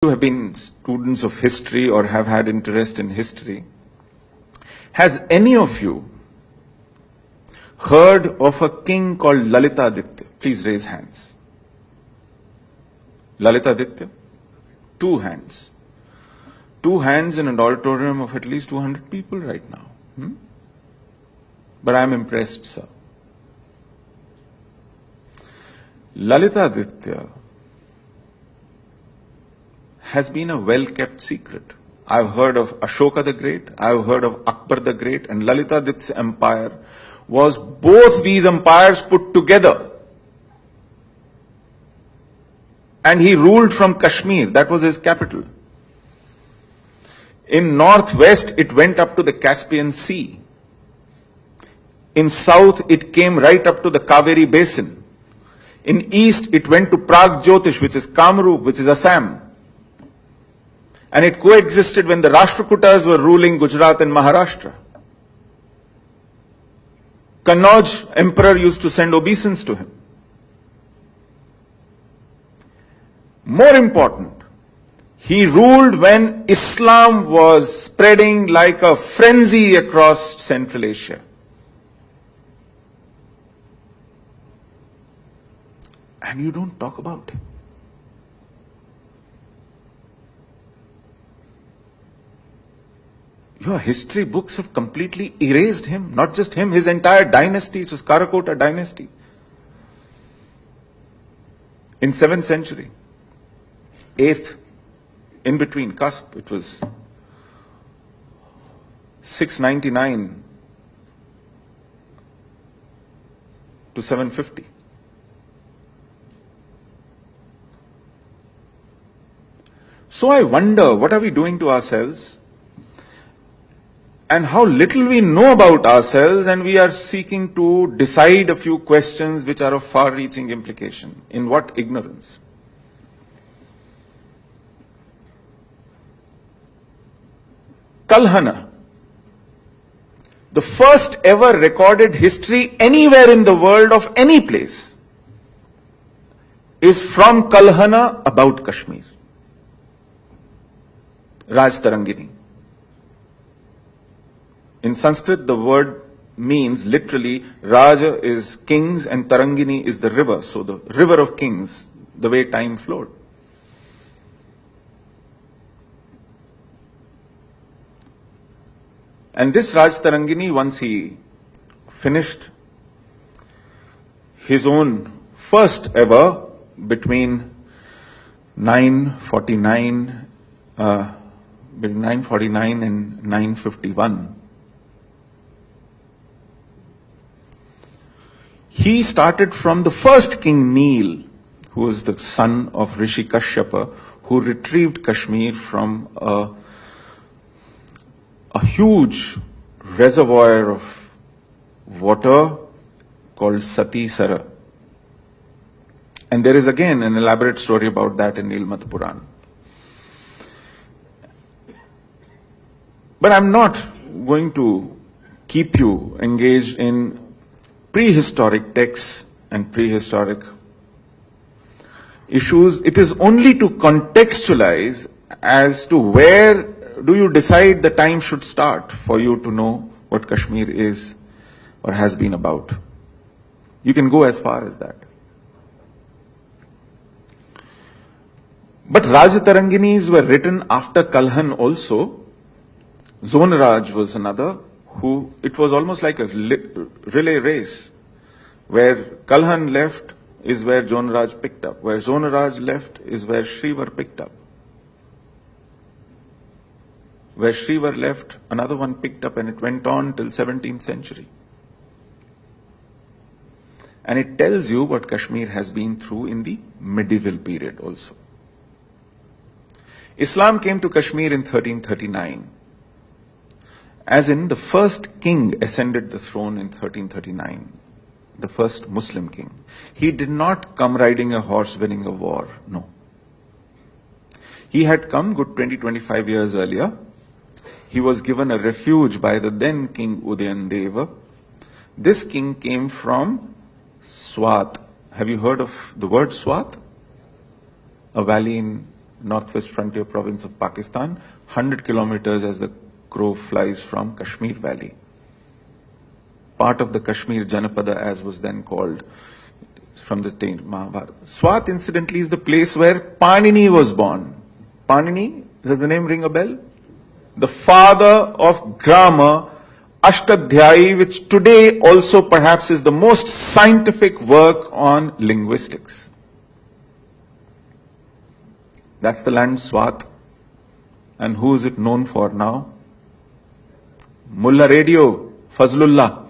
who have been students of history or have had interest in history, has any of you heard of a king called Lalithaaditya? Please raise hands. Lalithaaditya? 2 hands. 2 hands in an auditorium of at least 200 people right now. But I am impressed, sir. Lalithaaditya has been a well-kept secret. I've heard of Ashoka the Great, I've heard of Akbar the Great, and Lalithaaditya's empire was both these empires put together. And he ruled from Kashmir, that was his capital. In northwest, it went up to the Caspian Sea. In south, it came right up to the Kaveri Basin. In east, it went to Pragjyotish, which is Kamrup, which is Assam. And it coexisted when the Rashtrakutas were ruling Gujarat and Maharashtra. Kannauj emperor used to send obeisance to him. More important, he ruled when Islam was spreading like a frenzy across Central Asia. And you don't talk about him. Your history books have completely erased him. Not just him, his entire dynasty. It was Karakota dynasty. In 7th century, 8th, in between cusp, it was 699 to 750. So I wonder, what are we doing to ourselves? And how little we know about ourselves, and we are seeking to decide a few questions which are of far-reaching implication. In what ignorance? Kalhana, the first ever recorded history anywhere in the world of any place, is from Kalhana about Kashmir. Raj Tarangini. In Sanskrit, the word means literally, Raja is kings and Tarangini is the river. So the river of kings, the way time flowed. And this Raj Tarangini, once he finished his own first ever between 949 and 951, he started from the first king Neel, who was the son of Rishi Kashyapa, who retrieved Kashmir from a huge reservoir of water called Sati Sara. And there is again an elaborate story about that in Nilmat Puran. But I'm not going to keep you engaged in prehistoric texts and prehistoric issues. It is only to contextualize as to where do you decide the time should start for you to know what Kashmir is or has been about. You can go as far as that. But Rajataranginis were written after Kalhan also. Zonaraj was another who, it was almost like a relay race. Where Kalhan left is where Zonaraj picked up. Where Zonaraj left is where Shrivar picked up. Where Shrivar left, another one picked up, and it went on till 17th century. And it tells you what Kashmir has been through in the medieval period also. Islam came to Kashmir in 1339. As in, the first king ascended the throne in 1339, the first Muslim king. He did not come riding a horse winning a war, no. He had come good 20-25 years earlier. He was given a refuge by the then king Udayandeva. This king came from Swat. Have you heard of the word Swat? A valley in northwest frontier province of Pakistan, 100 kilometers as the crow flies from Kashmir Valley. Part of the Kashmir Janapada, as was then called, from the state Mahabharata. Swat, incidentally, is the place where Panini was born. Panini, does the name ring a bell? The father of grammar, Ashtadhyayi, which today also perhaps is the most scientific work on linguistics. That's the land Swat. And who is it known for now? Mullah Radio, Fazlullah.